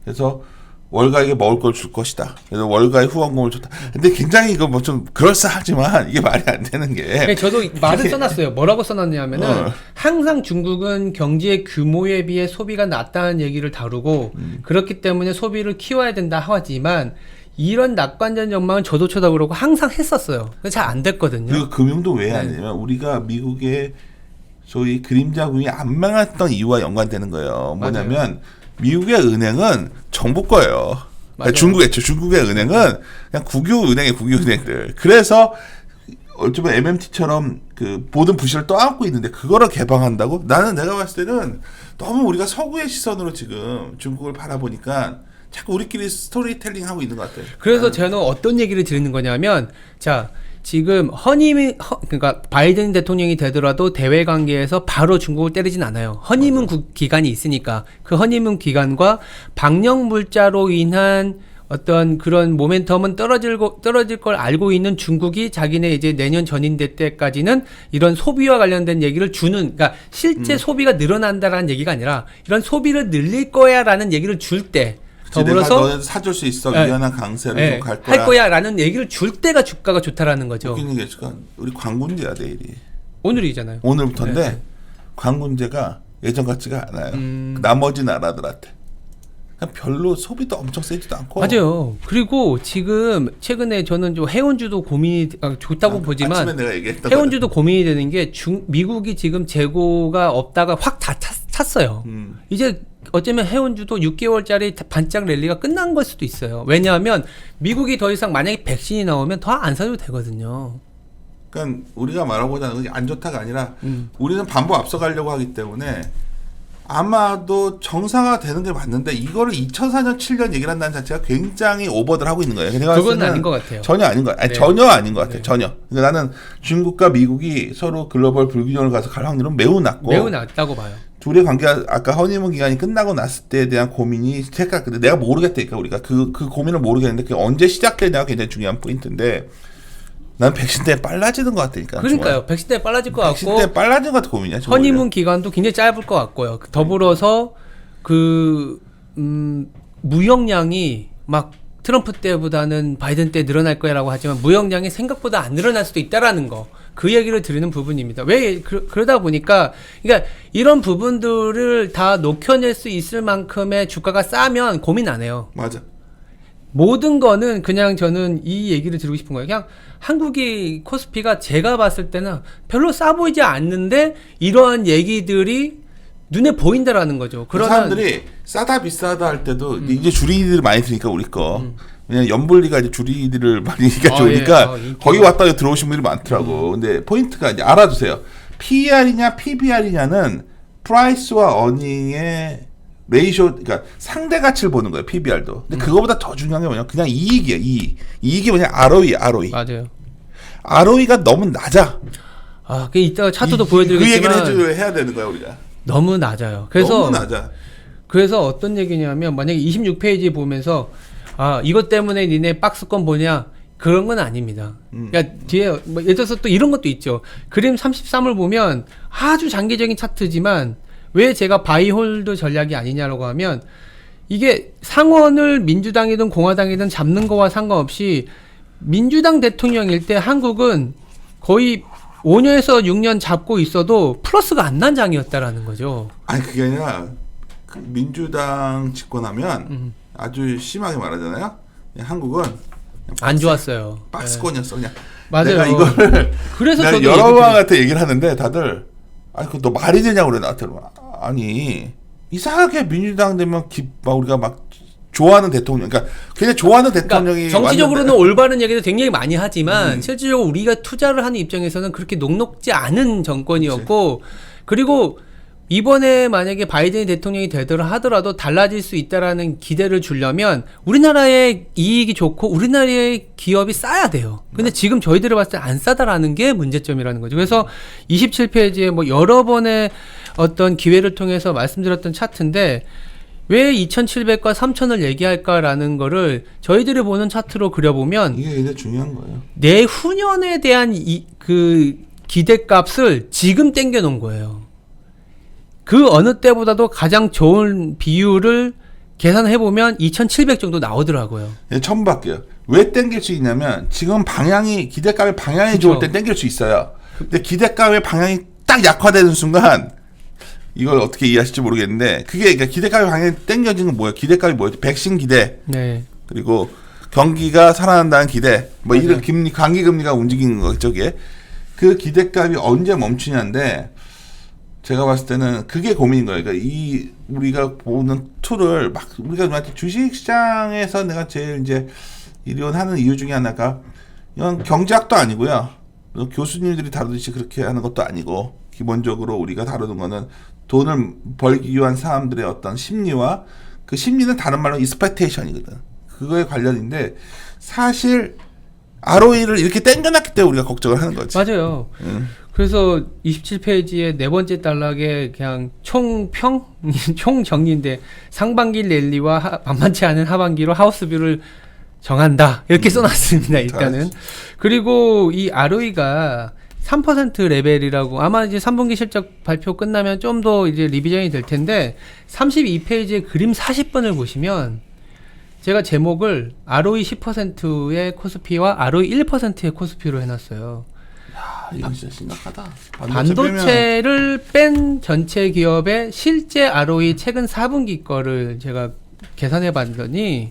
그래서 월가에게 먹을 걸 줄 것이다. 그래서 월가에 후원금을 줬다. 근데 굉장히 이거 뭐 좀 그럴싸하지만 이게 말이 안 되는 게. 네, 저도 말을 써놨어요. 뭐라고 써놨냐면은 항상 중국은 경제 규모에 비해 소비가 낮다는 얘기를 다루고 그렇기 때문에 소비를 키워야 된다 하지만 이런 낙관전 전망은 저도 쳐다보려고 항상 했었어요. 잘 안 됐거든요. 그리고 금융도 왜 안 되냐면 우리가 미국의 소위 그림자금이 안 망했던 이유와 연관되는 거예요. 뭐냐면 미국의 은행은 정부 거예요. 중국의 은행은 그냥 국유은행들. 그래서 어쩌면 MMT처럼 그 모든 부실을 떠안고 있는데 그거를 개방한다고? 내가 봤을 때는 너무 우리가 서구의 시선으로 지금 중국을 바라보니까 자꾸 우리끼리 스토리텔링 하고 있는 것 같아요. 그래서 저는 어떤 얘기를 드리는 거냐면, 자, 지금 그러니까 바이든 대통령이 되더라도 대외 관계에서 바로 중국을 때리진 않아요. 허니문 기간이 있으니까 그 허니문 기간과 방역 물자로 인한 어떤 그런 모멘텀은 떨어질 걸 알고 있는 중국이 자기네 이제 내년 전인대 때까지는 이런 소비와 관련된 얘기를 그러니까 실제 소비가 늘어난다라는 얘기가 아니라 이런 소비를 늘릴 거야라는 얘기를 줄 때. 더불어서 내가 너네 사줄 수 있어. 위안화 강세를 좀 할 거야라는 얘기를 줄 때가 주가가 좋다라는 거죠. 웃기는 게 우리 광군제야 내일이. 오늘이잖아요. 오늘부터인데 광군제가 예전 같지가 않아요. 나머지 나라들한테. 그냥 별로 소비도 엄청 세지도 않고. 맞아요. 그리고 지금 최근에 저는 좀 해운주도 고민이 좋다고 보지만 아침에 내가 얘기했던 해운주도 고민이 되는 게 미국이 지금 재고가 없다가 확 다 찼어요. 이제 어쩌면 해운주도 6개월짜리 반짝 랠리가 끝난 걸 수도 있어요. 왜냐하면 미국이 더 이상 만약에 백신이 나오면 더 안 사도 되거든요. 그러니까 우리가 말하고자 하는 게 안 좋다가 아니라 우리는 반복 앞서가려고 하기 때문에 아마도 정상화되는 게 맞는데 이거를 2004년 7년 얘기를 한다는 자체가 굉장히 오버들 하고 있는 거예요. 그건 아닌 것 같아요. 전혀 아닌 것 같아요. 네. 전혀 아닌 것 같아요. 네. 전혀. 그러니까 나는 중국과 미국이 서로 글로벌 불균형을 가서 갈 확률은 매우 낮고 매우 낮다고 봐요. 둘의 관계가 아까 허니문 기간이 끝나고 났을 때에 대한 고민이 근데 내가 모르겠다니까 우리가 그 고민을 모르겠는데 그게 언제 시작되냐가 굉장히 중요한 포인트인데 난 백신 때문에 빨라지는 것 같다니까. 그러니까요. 정말. 백신 때문에 빨라질 것 백신 같고 때문에 빨라지는 것 같아 고민이야. 허니문 기간도 굉장히 짧을 것 같고요. 더불어서 무역량이 막 트럼프 때보다는 바이든 때 늘어날 거라고 하지만 무역량이 생각보다 안 늘어날 수도 있다라는 거. 그 얘기를 드리는 부분입니다. 왜 그러다 보니까 그러니까 이런 부분들을 다 녹여낼 수 있을 만큼의 주가가 싸면 고민 안 해요. 맞아. 모든 거는 그냥 저는 이 얘기를 드리고 싶은 거예요. 그냥 한국이 코스피가 제가 봤을 때는 별로 싸 보이지 않는데 이러한 얘기들이 눈에 보인다라는 거죠. 그 사람들이 싸다 비싸다 할 때도 이제 줄이들을 많이 쓰니까 우리 거. 왜냐면 연불리가 이제 줄이들을 많이 좋으니까 예. 거기 왔다가 들어오신 분들이 많더라고. 근데 포인트가 이제 알아두세요. PER이냐 PBR이냐는 프라이스와 어닝의 레이쇼, 그러니까 상대 가치를 보는 거예요. PBR도. 근데 그거보다 더 중요한 게 뭐냐? 그냥 이익이에요. 이익이 뭐냐? ROE. 맞아요. ROE가 너무 낮아. 그 이따가 차트도 보여드리겠지만 그 얘기를 해야 되는 거야 우리가. 너무 낮아요. 그래서 너무 낮아. 그래서 어떤 얘기냐면 만약에 26페이지 보면서 이것 때문에 니네 박스권 보냐? 그런 건 아닙니다. 그러니까 뒤에 뭐 예를 들어서 또 이런 것도 있죠. 그림 33을 보면 아주 장기적인 차트지만 왜 제가 바이홀드 전략이 아니냐라고 하면 이게 상원을 민주당이든 공화당이든 잡는 거와 상관없이 민주당 대통령일 때 한국은 거의 5년에서 6년 잡고 있어도 플러스가 안 난 장이었다라는 거죠. 아니 그게 아니라 그 민주당 집권하면 아주 심하게 말하잖아요. 한국은 안 좋았어요. 박스권이었어 그냥. 맞아요. 내가 이거를 그래서 내가 저도 여러 명한테 얘기를 하는데 다들 그거 너 말이 되냐고 그래 나한테. 아니 이상하게 민주당 되면 막 우리가 막 좋아하는 대통령, 그러니까 그냥 좋아하는 대통령이 정치적으로는 왔는데. 올바른 얘기도 굉장히 많이 하지만 실질적으로 우리가 투자를 하는 입장에서는 그렇게 녹록지 않은 정권이었고 그리고 이번에 만약에 바이든이 대통령이 되더라 하더라도 달라질 수 있다라는 기대를 주려면 우리나라의 이익이 좋고 우리나라의 기업이 싸야 돼요. 근데 지금 저희들이 봤을 때 안 싸다라는 게 문제점이라는 거죠. 그래서 27페이지에 뭐 여러 번의 어떤 기회를 통해서 말씀드렸던 차트인데 왜 2,700과 3,000을 얘기할까라는 거를 저희들이 보는 차트로 그려보면 이게 굉장히 중요한 거예요. 내후년에 대한 그 기대값을 지금 땡겨 놓은 거예요. 그 어느 때보다도 가장 좋은 비율을 계산해보면 2,700 정도 나오더라고요. 처음 바뀌어요. 왜 땡길 수 있냐면 지금 기대감의 방향이 그쵸. 좋을 때 땡길 수 있어요. 근데 기대감의 방향이 딱 약화되는 순간 이걸 어떻게 이해하실지 모르겠는데 그게 그러니까 기대감의 방향이 땡겨지는 건 뭐예요? 기대감이 뭐예요? 백신 기대. 네. 그리고 경기가 살아난다는 기대. 뭐 맞아요. 이런 단기 금리가 움직이는 거 저게. 그 기대감이 언제 멈추냐인데 제가 봤을 때는 그게 고민인 거예요. 그러니까 우리가 보는 툴을 막 우리가 주식 시장에서 내가 제일 이제 이론하는 이유 중에 하나가 이건 경제학도 아니고요. 교수님들이 다루듯이 그렇게 하는 것도 아니고 기본적으로 우리가 다루는 거는 돈을 벌기 위한 사람들의 어떤 심리와 그 심리는 다른 말로 expectation이거든. 그거에 관련인데 사실 ROE를 이렇게 땡겨놨기 때문에 우리가 걱정을 하는 거지. 맞아요. 그래서 27페이지에 네 번째 단락에 그냥 총평? 총정리인데 상반기 랠리와 만만치 않은 하반기로 하우스뷰를 정한다. 이렇게 써놨습니다. 일단은. 그리고 이 ROE가 3% 레벨이라고 아마 이제 3분기 실적 발표 끝나면 좀 더 이제 리비전이 될 텐데 32페이지에 그림 40번을 보시면 제가 제목을 ROE 10%의 코스피와 ROE 1%의 코스피로 해놨어요. 이거 진짜 심각하다. 반도체를 뺀 전체 기업의 실제 ROE 최근 4분기 거를 제가 계산해 봤더니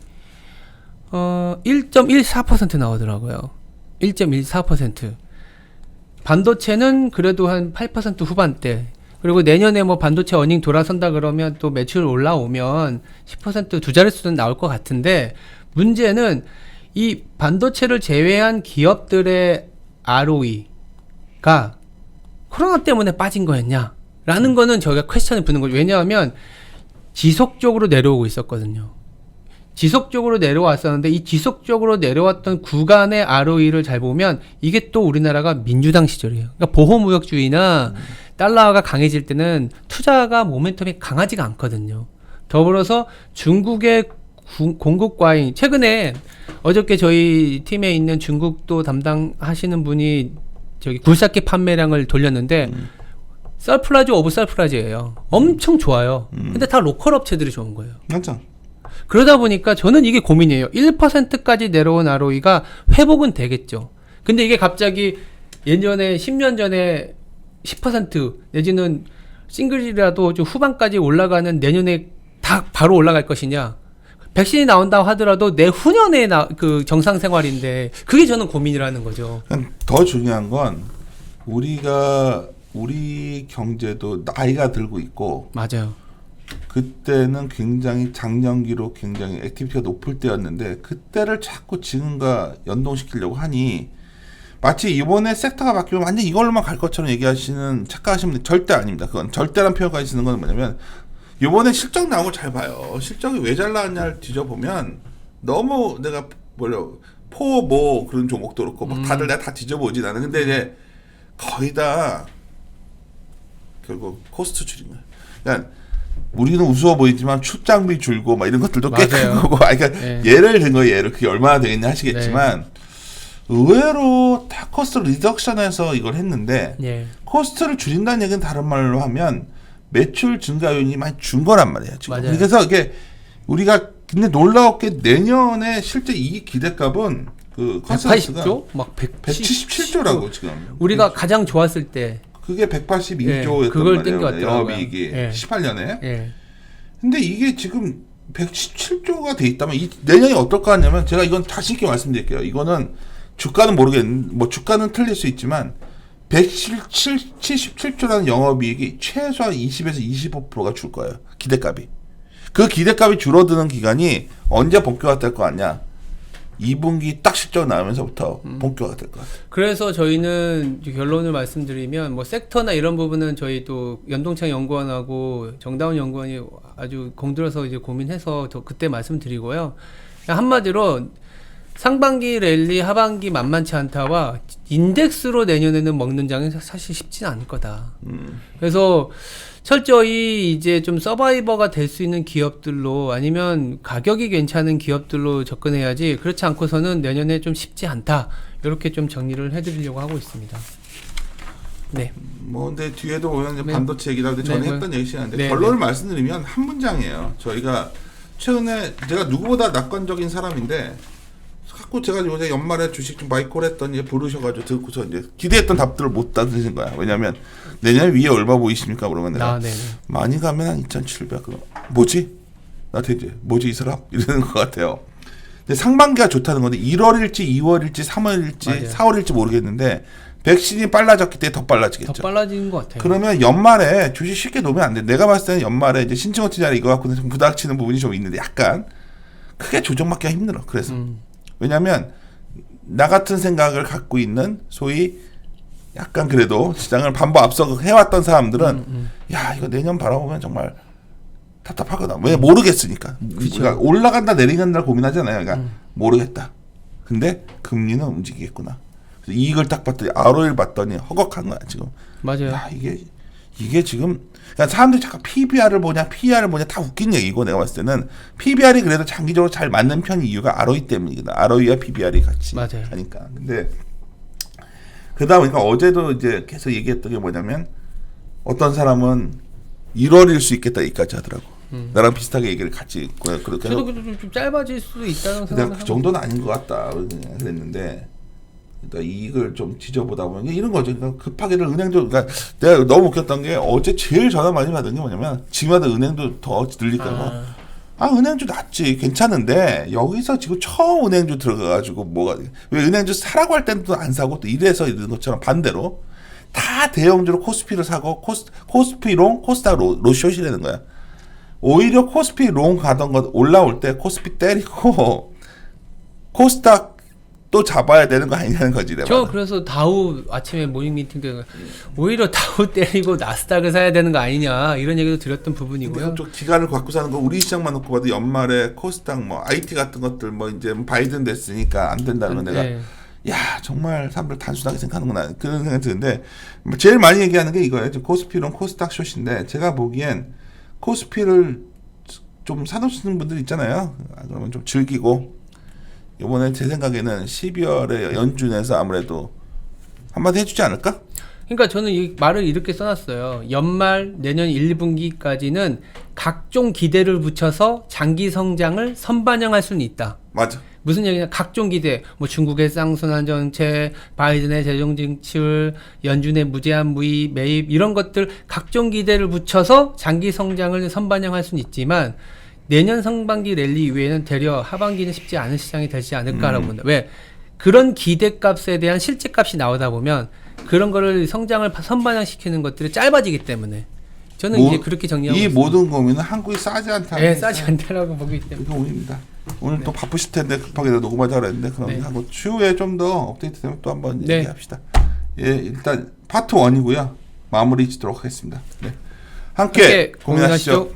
1.14% 나오더라고요. 1.14%. 반도체는 그래도 한 8% 후반대. 그리고 내년에 뭐 반도체 어닝 돌아선다 그러면 또 매출 올라오면 10%두 자릿수는 나올 것 같은데 문제는 이 반도체를 제외한 기업들의 ROE가 코로나 때문에 빠진 거였냐? 라는 거는 저희가 퀘스천을 붙는 거죠. 왜냐하면 지속적으로 내려오고 있었거든요. 지속적으로 내려왔었는데 이 지속적으로 내려왔던 구간의 ROE를 잘 보면 이게 또 우리나라가 민주당 시절이에요. 그러니까 보호무역주의나 달러가 강해질 때는 투자가 모멘텀이 강하지가 않거든요. 더불어서 중국의 공급 과잉, 최근에 어저께 저희 팀에 있는 중국도 담당하시는 분이 저기 굴삭기 판매량을 돌렸는데 서프라이즈 오브 서프라이즈예요. 엄청 좋아요. 근데 다 로컬 업체들이 좋은 거예요. 맞죠. 그러다 보니까 저는 이게 고민이에요. 1%까지 내려온 ROE가 회복은 되겠죠. 근데 이게 갑자기 예전에 10년 전에 10% 내지는 싱글이라도 좀 후반까지 올라가는 내년에 다 바로 올라갈 것이냐. 백신이 나온다고 하더라도 내후년에 그 정상 생활인데 그게 저는 고민이라는 거죠. 더 중요한 건 우리 경제도 나이가 들고 있고 맞아요. 그때는 굉장히 장년기로 굉장히 액티비티가 높을 때였는데 그때를 자꾸 지금과 연동시키려고 하니 마치 이번에 섹터가 바뀌면 완전 이걸로만 갈 것처럼 얘기하시는 착각하시는 분 절대 아닙니다. 그건 절대란 표현까지 쓰는 건 뭐냐면 이번에 실적 나온 거 잘 봐요. 실적이 왜 잘 나왔냐를 뒤져보면 너무 내가 포뭐 그런 종목도 그렇고 막 다들 내가 다 뒤져보지 나는. 근데 이제 거의 다 결국 코스트 줄인 거야. 그러니까 우리는 우스워 보이지만 출장비 줄고 막 이런 것들도 꽤 큰 거고. 그러니까 네. 예를 든 거예요. 예를 그게 얼마나 되겠냐 하시겠지만 의외로 다 코스트 리덕션에서 이걸 했는데 예. 코스트를 줄인다는 얘기는 다른 말로 하면 매출 증가 요인이 많이 준 거란 말이에요. 지금. 맞아요. 그래서 이게 우리가 근데 놀라웠게 내년에 실제 이익 기대값은 그 컨센서스가 180조? 막 177조라고 지금. 우리가 가장 좋았을 때 그게 182조였단 예, 그걸 말이에요. 땡겼더라고요. 영업이익이 예. 18년에. 예. 근데 이게 지금 117조가 돼 있다면 내년이 어떨까 하냐면 제가 이건 자신 있게 말씀드릴게요. 이거는 주가는 모르겠는데 뭐 주가는 틀릴 수 있지만 177조라는 영업이익이 최소한 20에서 25%가 줄 거예요. 기대값이. 그 기대값이 줄어드는 기간이 언제 본격화 될 거 아니야? 2분기 딱 실적 나오면서부터 본격화가 될 것 같아요. 그래서 저희는 결론을 말씀드리면 뭐 섹터나 이런 부분은 저희 또 연동창 연구원하고 정다운 연구원이 아주 공들여서 이제 고민해서 그때 말씀드리고요. 한마디로 상반기 랠리 하반기 만만치 않다와 인덱스로 내년에는 먹는 장은 사실 쉽진 않을 거다. 그래서 철저히 이제 좀 서바이버가 될 수 있는 기업들로 아니면 가격이 괜찮은 기업들로 접근해야지 그렇지 않고서는 내년에 좀 쉽지 않다. 이렇게 좀 정리를 해드리려고 하고 있습니다. 네. 뭐 근데 뒤에도 보면 이제 네. 반도체 얘기를 하는데 전에 네, 했던 얘기 시간인데 네, 결론을 네. 말씀드리면 한 문장이에요. 저희가 최근에 제가 누구보다 낙관적인 사람인데 자꾸 제가 요새 연말에 주식 좀 바이콜 했더니 부르셔가지고 듣고서 이제 기대했던 답들을 못 받으신 거야. 왜냐면 내년 위에 얼마 보이십니까? 그러면 내가 많이 가면 한 2,700. 뭐지? 나한테 이제 뭐지 이 사람? 이러는 것 같아요. 근데 상반기가 좋다는 건데 1월일지 2월일지 3월일지 맞아요. 4월일지 모르겠는데 백신이 빨라졌기 때문에 더 빨라지겠죠. 더 빨라지는 것 같아요. 그러면 연말에 주식 쉽게 놓으면 안 돼. 내가 봤을 때는 연말에 이제 신청어치 자리 이거 갖고는 좀 부닥치는 부분이 좀 있는데 약간 크게 조정받기가 힘들어. 그래서 왜냐하면 나 같은 생각을 갖고 있는 소위 약간 그래도 시장을 반복 앞서 해왔던 사람들은 야 이거 내년 바라보면 정말 답답하거든. 왜 모르겠으니까. 그러니까 올라간다 내려간다 고민하잖아요. 그러니까 모르겠다. 근데 금리는 움직이겠구나. 그래서 이익을 딱 봤더니 ROE를 봤더니 허걱한 거야 지금. 맞아요. 야 이게 지금 그러니까 사람들이 잠깐 PBR을 보냐 PER을 보냐 다 웃긴 얘기고 내가 봤을 때는 PBR이 그래도 장기적으로 잘 맞는 편이 이유가 ROE 때문이거든. ROE와 PBR이 같이 맞아요. 하니까. 근데 그러다 보니까 어제도 이제 계속 얘기했던 게 뭐냐면 어떤 사람은 1월일 수 있겠다 여기까지 하더라고. 나랑 비슷하게 얘기를 같이 그렇게 저도 좀 짧아질 수도 있다는 근데 생각을 그 정도는 아닌 것 같다 그랬는데 그러니까 이익을 좀 지져보다 보면 이런 거죠. 그러니까 급하게를 은행도 그러니까 내가 너무 웃겼던 게 어제 제일 전화 많이 받은 게 뭐냐면 지금마다 은행도 더 늘릴까봐 은행주 낫지 괜찮은데 여기서 지금 처음 은행주 들어가가지고 뭐가 왜 은행주 사라고 할 때는 또 안 사고 또 이래서 이런 것처럼 반대로 다 대형주로 코스피를 사고 코스피 롱 코스닥 로숏이라는 거야. 오히려 코스피 롱 가던 것 올라올 때 코스피 때리고 코스닥 또 잡아야 되는 거 아니냐는 거지. 저 그래서 다우 아침에 모닝 미팅 때 오히려 다우 때리고 나스닥을 사야 되는 거 아니냐 이런 얘기도 드렸던 부분이고요. 좀 기간을 갖고 사는 거 우리 시장만 놓고 봐도 연말에 코스닥 뭐 IT 같은 것들 뭐 이제 바이든 됐으니까 안 된다는 건 내가 야 정말 사람들 단순하게 생각하는구나 그런 생각이 드는데 제일 많이 얘기하는 게 이거예요. 코스피론 코스닥 숏인데 제가 보기엔 코스피를 좀 사놓으시는 분들 있잖아요. 그러면 좀 즐기고 이번에 제 생각에는 12월에 연준에서 아무래도 한마디 해주지 않을까? 그러니까 저는 이 말을 이렇게 써놨어요. 연말 내년 1, 2분기까지는 각종 기대를 붙여서 장기 성장을 선반영할 수는 있다. 맞아. 무슨 얘기냐? 각종 기대, 뭐 중국의 쌍순환 정책, 바이든의 재정 진출, 연준의 무제한 무입, 매입 이런 것들 각종 기대를 붙여서 장기 성장을 선반영할 수는 있지만 내년 상반기 랠리 이후에는 되려 하반기는 쉽지 않은 시장이 되지 않을까라고 본다. 왜? 그런 기대값에 대한 실제값이 나오다 보면 그런 거를 성장을 선반영시키는 것들이 짧아지기 때문에 저는 이제 그렇게 정리하고 이 있습니다. 모든 고민은 한국이 싸지 않다. 네, 싸지 않다라고 보기 때문에. 이거 오입니다. 오늘 또 바쁘실 텐데 급하게 녹음하자 그랬는데 그럼 네. 하고 추후에 좀 더 업데이트 되면 또 한번 네. 얘기합시다. 예, 일단 파트 1이고요. 마무리 짓도록 하겠습니다. 네. 함께 고민하시죠.